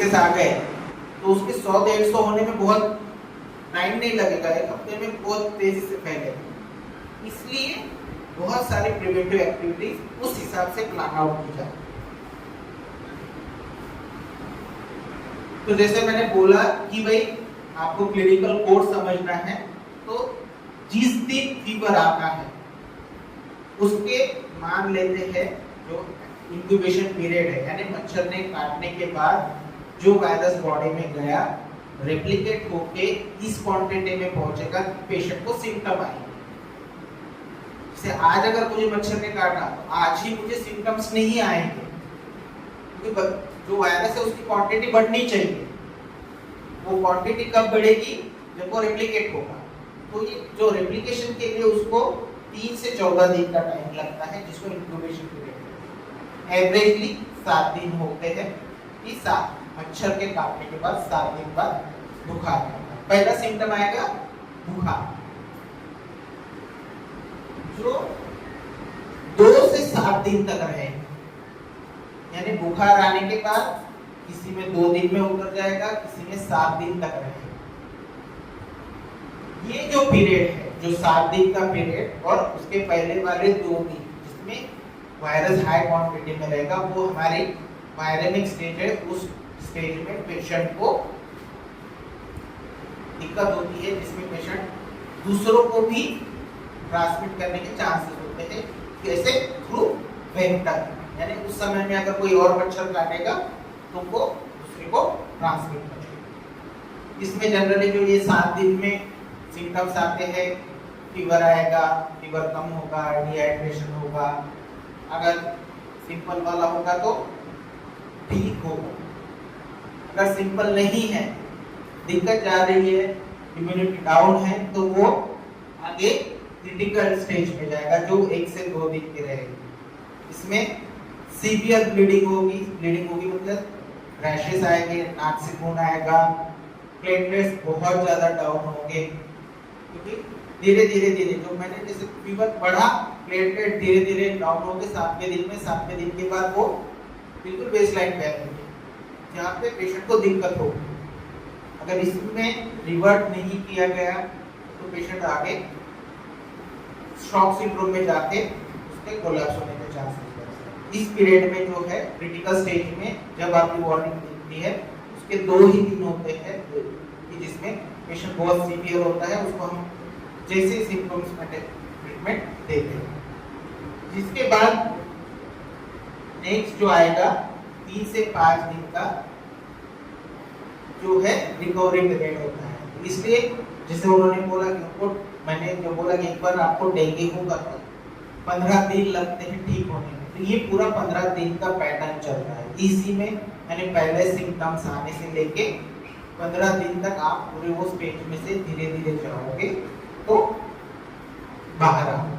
Cases आ गए तो उसके 100-150 होने में बहुत टाइम नहीं लगेगा, एक हफ्ते में बहुत तेजी से फैलेगा। इसलिए बहुत सारी प्रिवेंटिव एक्टिविटीज उस हिसाब से प्लान आउट की जाए। तो जैसे मैंने बोला कि भाई आपको क्लिनिकल कोर्स समझना है, तो जिस दिन फीवर आता है उसके मान लेते हैं जो इंक्यूबेशन पीरियड है, यानी मच्छर ने काटने के बाद जो वायरस बॉडी में गया रेप्लिकेट होके इस क्वांटिटी में पहुंचेगा पेशेंट को सिम्टम आएंगे। जैसे आज अगर मुझे मच्छर ने काटा तो आज ही मुझे सिम्टम्स नहीं आएंगे, क्योंकि जो वायरस है उसकी क्वांटिटी बढ़नी चाहिए। वो क्वांटिटी कब बढ़ेगी? जब वो रेप्लिकेट होगा। तो ये जो रेप्लिकेशन के लिए उसको 3 से 14 दिन का टाइम लगता है, जिसको इंक्यूबेशन पीरियड एवरेजली 7 दिन होते हैं। इस 7 मच्छर के काटने के बाद 7 दिन बाद बुखार आएगा। पहला सिम्टम आएगा बुखार, जो 2 से 7 दिन तक रहेगा। यानी बुखार आने के बाद किसी में 2 दिन में उतर जाएगा, किसी में 7 दिन तक रहेगा। ये जो पीरियड है, जो 7 दिन का पीरियड और उसके पहले वाले 2 दिन जिसमें वायरस हाई क्वांटिटी में रहेगा, वो हमारी वायरेमिक स्टेज है। उस स्टेज में पेशेंट को दिक्कत होती है, जिसमें पेशेंट दूसरों को भी ट्रांसमिट करने के चांसेस होते हैं, जैसे थ्रू वेक्टर। यानी उस समय में अगर कोई और मच्छर काटेगा तो वो दूसरे को ट्रांसमिट करेगा। इसमें जनरली जो ये 7 दिन में सिम्टम्स आते हैं, फीवर आएगा, फीवर कम होगा, डिहाइड्रेशन होगा। अगर सिंपल वाला होगा तो ठीक होगा, अगर सिंपल नहीं है, दिक्कत जा रही है, इम्यूनिटी डाउन है, तो वो आगे क्रिटिकल स्टेज में जाएगा, जो 1 से 2 दिन की रहेगी। इसमें सीवियर ब्लीडिंग होगी मतलब रैशेस आएंगे, नाक से खून आएगा, प्लेटलेट्स बहुत ज्यादा डाउन होंगे, क्योंकि धीरे धीरे जो मैंने जैसे फीवर बढ़ा, प्लेटलेट धीरे धीरे डाउन होंगे 7वें दिन में। 7वें दिन के बाद वो बिल्कुल बेसलाइन पे आएंगे, जहाँ पे पेशेंट को दिक्कत होगी। अगर इसमें रिवर्ट नहीं किया गया तो पेशेंट आगे शॉक सिंड्रोम में जाके उसके कोलैप्स होने के चांसेस है। इस पीरियड में जो है क्रिटिकल स्टेज में जब आपकी वार्निंग दिखती है, उसके 2 ही दिन होते हैं कि जिसमें पेशेंट बहुत सीवियर होता है, उसको हम जैसे सिम्टम्स में ट्रीटमेंट देते हैं। जिसके बाद नेक्स्ट जो आएगा 3 से 5 दिन का जो है रिकवरी पीरियड होता है। इसलिए जैसे उन्होंने बोला कि आपको, मैंने जो बोला कि एक बार आपको डेंगू होगा तो 15 दिन लगते हैं ठीक होने में, तो ये पूरा 15 दिन का पैटर्न चल रहा है। इसी में मैंने पहले सिम्टम्स आने से लेके 15 दिन तक आप पूरे वो स्टेज में से धीरे धीरे जाओगे तो बाहर आओगे।